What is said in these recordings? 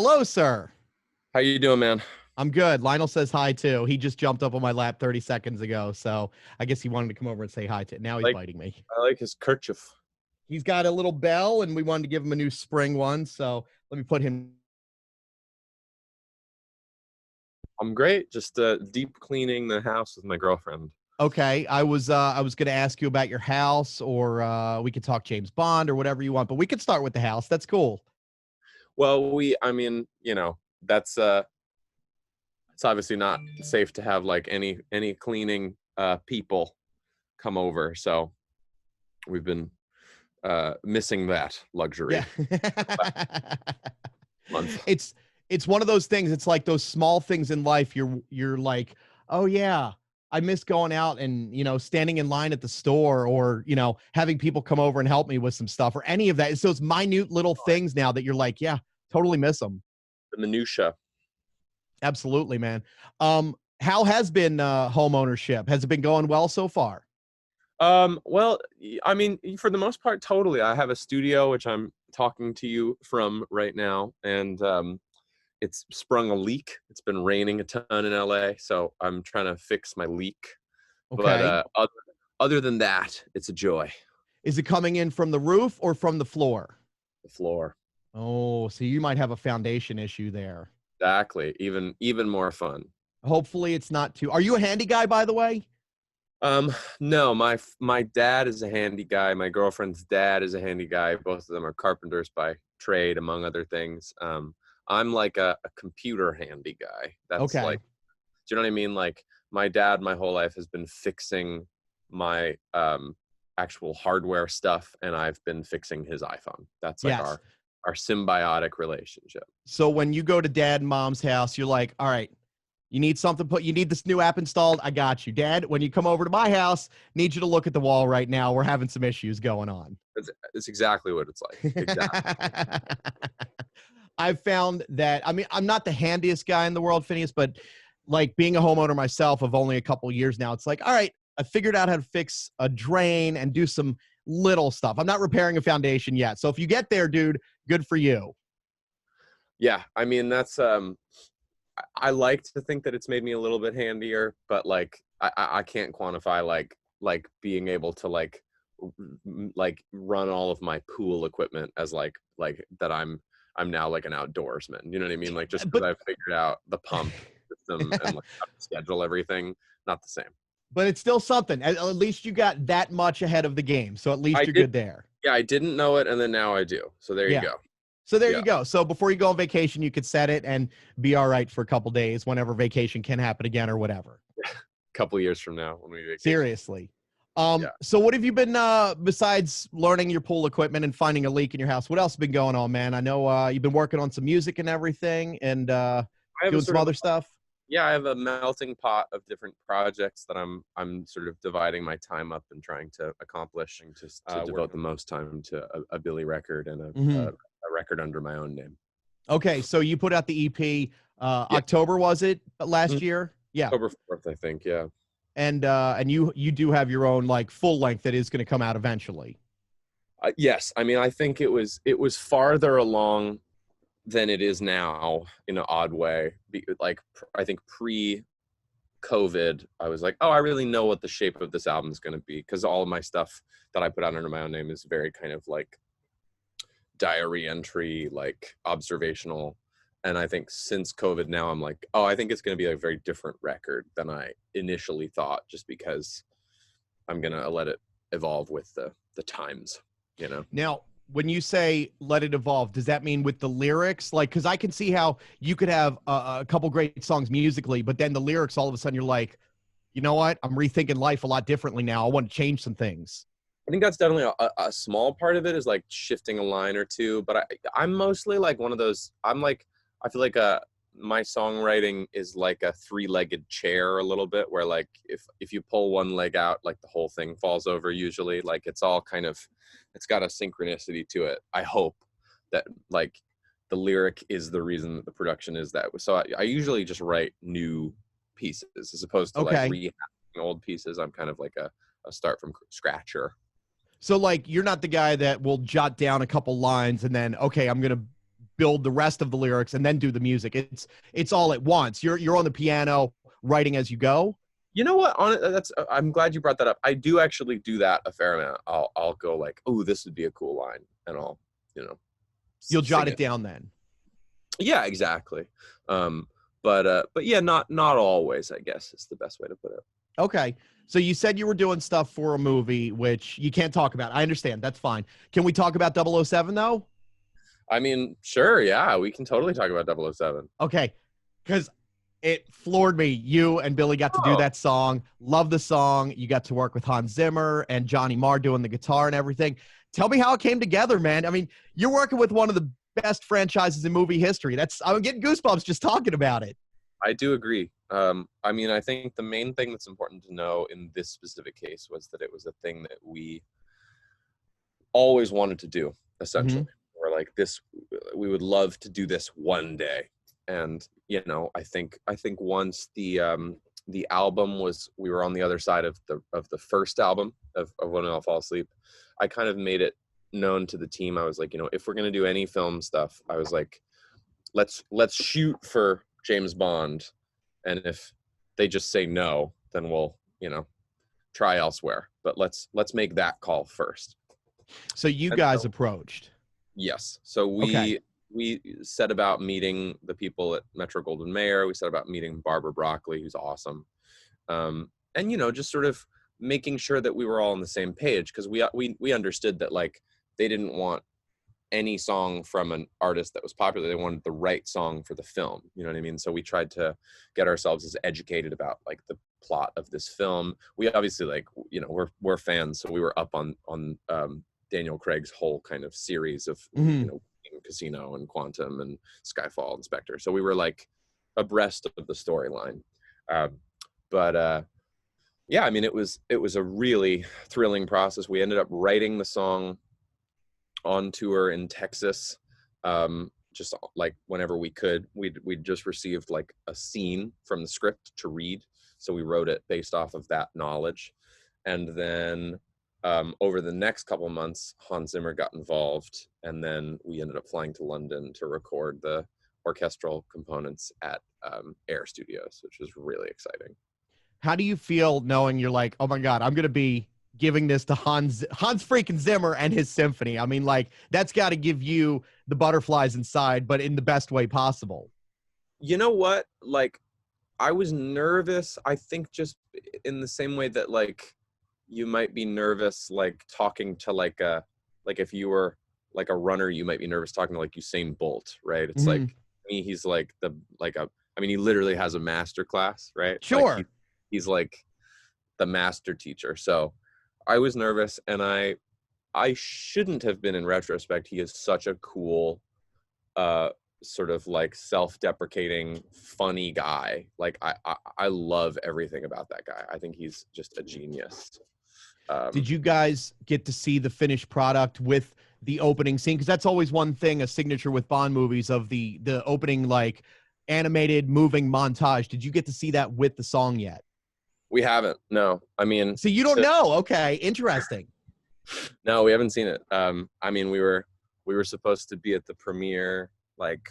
Hello, sir. How you doing, man? I'm good. Lionel says hi too. He just jumped up on my lap 30 seconds ago, so I guess he wanted to come over and say hi to. Now he's Like biting me. I like his kerchief. He's got a little bell, and we wanted to give him a new spring one. So let me put him. I'm great. Just deep cleaning the house with my girlfriend. Okay, I was going to ask you about your house, or we could talk James Bond or whatever you want, but we could start with the house. That's cool. Well, I mean, that's it's obviously not safe to have like any cleaning people come over. So we've been missing that luxury. Yeah. Month. It's one of those things. It's like those small things in life. You're like, oh yeah, I miss going out and standing in line at the store, or having people come over and help me with some stuff, or any of that. It's those minute little things now that you're like, yeah, totally miss them. The minutia. Absolutely, man. How has been home ownership? Has it been going well so far? Well, I mean, for the most part, totally. I have a studio which I'm talking to you from right now, and it's sprung a leak. It's been raining a ton in LA, so I'm trying to fix my leak. But Okay. other than that, it's a joy. Is it coming in from the roof or from the floor? The floor. Oh, so you might have a foundation issue there. Exactly. Even more fun. Hopefully it's not too. Are you a handy guy, by the way? No, my dad is a handy guy. My girlfriend's dad is a handy guy. Both of them are carpenters by trade, among other things. I'm like a computer handy guy. That's Okay. like, do you know what I mean? Like my dad, my whole life has been fixing my actual hardware stuff, and I've been fixing his iPhone. That's like Yes. our symbiotic relationship. So when you go to dad and mom's house, you're like, all right, you need something put, you need this new app installed. I got you. Dad, when you come over to my house, need you to look at the wall right now. We're having some issues going on. It's exactly what it's like. Exactly. I've found that, I mean, I'm not the handiest guy in the world, Phineas, but like being a homeowner myself of only a couple years now, it's like, all right, I figured out how to fix a drain and do some little stuff. I'm not repairing a foundation yet. So if you get there, dude, good for you. Yeah, I mean that's I like to think that it's made me a little bit handier, but like I can't quantify like being able to like run all of my pool equipment as like that I'm now like an outdoorsman. You know what I mean? Like just because But I've figured out the pump system and like how to schedule everything, not the same. but it's still something. At least you got that much ahead of the game. So at least I you're did, good there. yeah, I didn't know it, and then now I do. So there you Yeah. go. So there Yeah, you go. So before you go on vacation, you could set it and be all right for a couple days whenever vacation can happen again or whatever. a couple years from now when we vacation. Seriously. Yeah. So what have you been besides learning your pool equipment and finding a leak in your house? What else has been going on, man? I know you've been working on some music and everything, and I have a doing some sort of other stuff. Yeah, I have a melting pot of different projects that I'm sort of dividing my time up and trying to accomplish, and just to devote the most time to a Billy record and Hmm. a record under my own name. Okay, so you put out the EP Yeah, October, was it last mhm. year? Yeah. October 4th, I think. Yeah. And you do have your own like full length that is going to come out eventually. Yes, I mean I think it was farther along than it is now in an odd way. Like I think pre-COVID, I was like, oh, I really know what the shape of this album is going to be, because all of my stuff that I put out under my own name is very kind of like diary entry, like observational. And I think since COVID now, I'm like, oh, I think it's going to be a very different record than I initially thought, just because I'm going to let it evolve with the times, you know? Now, when you say let it evolve, does that mean with the lyrics? Like, because I can see how you could have a couple great songs musically, but then the lyrics, all of a sudden, you're like, you know what? I'm rethinking life a lot differently now. I want to change some things. I think that's definitely a small part of it, is like shifting a line or two. But I'm mostly like one of those, I feel like my songwriting is like a three-legged chair a little bit, where like if you pull one leg out, like the whole thing falls over usually. Like it's all kind of, it's got a synchronicity to it. I hope that like the lyric is the reason that the production is that. So I usually just write new pieces as opposed to like Okay. rehashing old pieces. I'm kind of like a start from scratcher. So, like, you're not the guy that will jot down a couple lines and then, okay, I'm going to build the rest of the lyrics and then do the music. It's all at once. You're on the piano writing as you go. You know what? I'm glad you brought that up. I do actually do that a fair amount. I'll go like, oh, this would be a cool line, and I'll, You'll jot sing it down then. Yeah, exactly. But yeah, not always, I guess, is the best way to put it. Okay. So you said you were doing stuff for a movie, which you can't talk about. I understand. That's fine. Can we talk about 007 though? I mean, sure. Yeah, we can totally talk about 007. Okay. Because it floored me. You and Billy got to do that song. Love the song. You got to work with Hans Zimmer and Johnny Marr doing the guitar and everything. Tell me how it came together, man. I mean, you're working with one of the best franchises in movie history. I'm getting goosebumps just talking about it. I do agree. I mean, I think the main thing that's important to know in this specific case was that it was a thing that we always wanted to do, essentially. We're like, we would love to do this one day. And, I think once the album we were on the other side of the first album of When We All Fall Asleep, I kind of made it known to the team. I was like, if we're going to do any film stuff, I was like, let's shoot for James Bond, and if they just say no, then we'll try elsewhere, but let's make that call first. So you guys approached. Yes. So we set about meeting the people at Metro-Goldwyn-Mayer. We set about meeting Barbara Broccoli, who's awesome, and just sort of making sure that we were all on the same page, because we understood that like they didn't want any song from an artist that was popular. They wanted the right song for the film. You know what I mean? So we tried to get ourselves as educated about like the plot of this film. We obviously we're fans, so we were up on Daniel Craig's whole kind of series of Casino and Quantum and Skyfall and Spectre. So we were like abreast of the storyline. Yeah, I mean, it was a really thrilling process. We ended up writing the song on tour in Texas, just like whenever we could. We'd just received like a scene from the script to read, so we wrote it based off of that knowledge. And then over the next couple of months, Hans Zimmer got involved, and then we ended up flying to London to record the orchestral components at Air Studios, which was really exciting. How do you feel knowing you're like, oh my God, I'm going to be giving this to Hans freaking Zimmer and his symphony? I mean, like, that's got to give you the butterflies inside, but in the best way possible. You know what? Like, I was nervous, I think, just in the same way that like you might be nervous like talking to like if you were like a runner, you might be nervous talking to like Usain Bolt, right? It's like, I mean, he's like he literally has a master class, right? Sure. Like he's like the master teacher. So I was nervous, and I shouldn't have been in retrospect. He is such a cool, sort of like self-deprecating, funny guy. Like I love everything about that guy. I think he's just a genius. Did you guys get to see the finished product with the opening scene? Because that's always one thing, a signature with Bond movies, of the opening like animated moving montage. Did you get to see that with the song yet? We haven't. No. I mean, so you don't know. Okay, interesting. No, we haven't seen it. I mean, we were supposed to be at the premiere like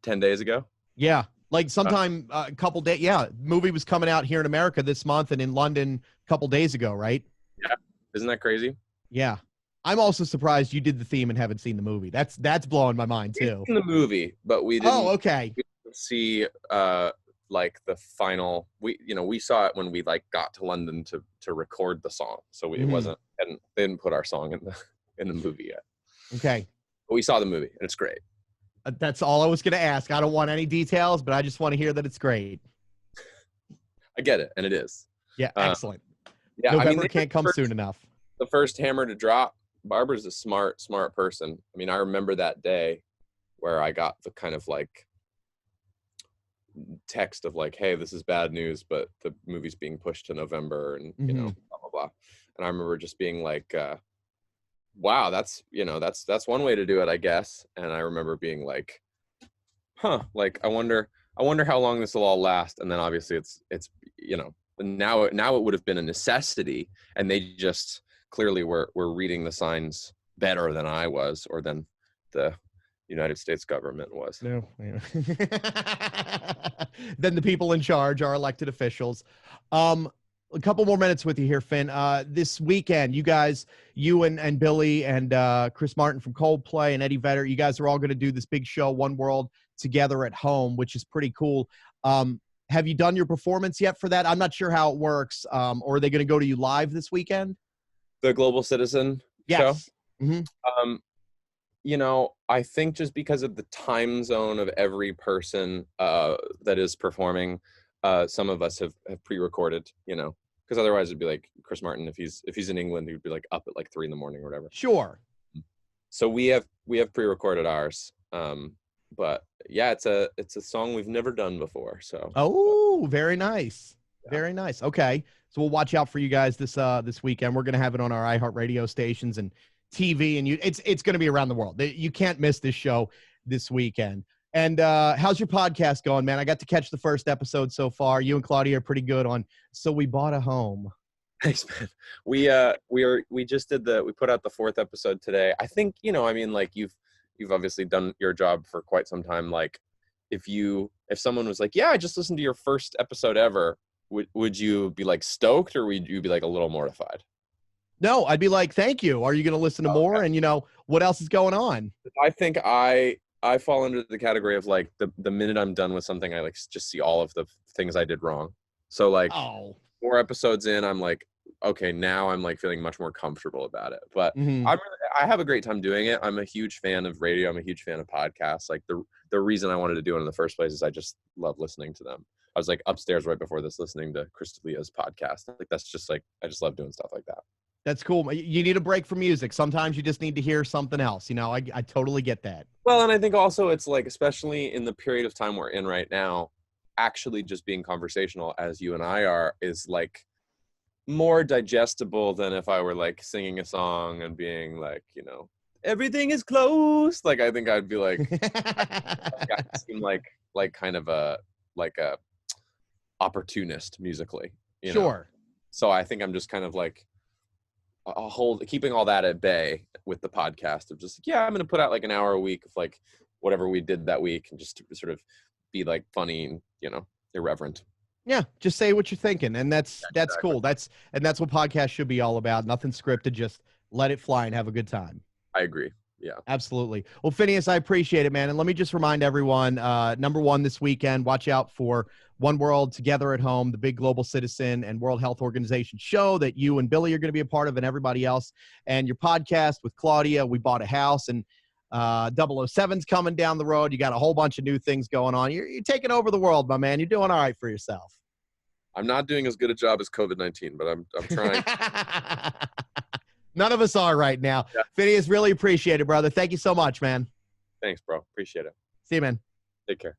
10 days ago. Yeah, like sometime a couple days. Yeah, movie was coming out here in America this month and in London a couple days ago, right? Yeah, isn't that crazy? Yeah, I'm also surprised you did the theme and haven't seen the movie. That's blowing my mind too. In the movie, but we didn't. Oh, okay. We didn't see like the final. We saw it when we like got to London to record the song, so it wasn't, and they didn't put our song in the movie yet. Okay, but we saw the movie and it's great. That's all I was going to ask. I don't want any details, but I just want to hear that it's great. I get it, and it is. Yeah, excellent. Yeah, November can't come soon enough. The first hammer to drop. Barbara's a smart person. I mean, I remember that day where I got the kind of like text of like, hey, this is bad news, but the movie's being pushed to November, and blah blah blah. And I remember just being like, wow, that's one way to do it, I guess. And I remember being like, like I wonder how long this will all last. And then obviously it's now it would have been a necessity, and they just clearly were reading the signs better than I was, or than the United States government was. No. Yeah. Then the people in charge are elected officials. A couple more minutes with you here, Finn. This weekend, you and Billy and Chris Martin from Coldplay and Eddie Vedder, you guys are all going to do this big show, One World Together at Home, which is pretty cool. Have you done your performance yet for that? I'm not sure how it works. Or are they going to go to you live this weekend? The Global Citizen show? Yes. Mm-hmm. You know, I think just because of the time zone of every person that is performing, some of us have pre-recorded, you know, because otherwise it'd be like Chris Martin, if he's in England, he'd be like up at like 3 a.m. or whatever. Sure. So we have pre-recorded ours. But yeah, it's a song we've never done before. So very nice. Yeah. Very nice. Okay. So we'll watch out for you guys this weekend. We're gonna have it on our iHeartRadio stations and TV, and it's gonna be around the world. You can't miss this show this weekend. And how's your podcast going, man? I got to catch the first episode so far. You and Claudia are pretty good on So We Bought a Home. Thanks, man. We just we put out the 4th episode today. I think, you know, I mean, like you've obviously done your job for quite some time. Like if someone was like, yeah, I just listened to your first episode ever, would you be like stoked, or would you be like a little mortified? No, I'd be like, thank you. Are you going to listen to more? Okay. And you know, what else is going on? I think I fall under the category of like the minute I'm done with something, I like just see all of the things I did wrong. So like 4 episodes in, I'm like, okay, now I'm like feeling much more comfortable about it. But I have a great time doing it. I'm a huge fan of radio. I'm a huge fan of podcasts. Like the reason I wanted to do it in the first place is I just love listening to them. I was like upstairs right before this listening to Chris D'Elia's podcast. Like that's just like, I just love doing stuff like that. That's cool. You need a break from music. Sometimes you just need to hear something else. You know, I totally get that. Well, and I think also it's like, especially in the period of time we're in right now, actually just being conversational as you and I are is like more digestible than if I were like singing a song and being like, you know, everything is closed. Like, I think I'd be like, I seem like kind of a opportunist musically, you know? Sure. So I think I'm just kind of like, keeping all that at bay with the podcast of just, yeah, I'm going to put out like an hour a week of like whatever we did that week and just to sort of be like funny and, you know, irreverent. Yeah. Just say what you're thinking. And that's exactly. Cool. That's what podcasts should be all about. Nothing scripted. Just let it fly and have a good time. I agree. Yeah, absolutely. Well, Phineas, I appreciate it, man. And let me just remind everyone, number one this weekend, watch out for One World Together at Home, the big Global Citizen and World Health Organization show that you and Billy are going to be a part of, and everybody else. And your podcast with Claudia, We Bought a House, and 007's coming down the road. You got a whole bunch of new things going on. You're taking over the world, my man. You're doing all right for yourself. I'm not doing as good a job as COVID-19, but I'm trying. None of us are right now. Yeah. Phineas, really appreciate it, brother. Thank you so much, man. Thanks, bro. Appreciate it. See you, man. Take care.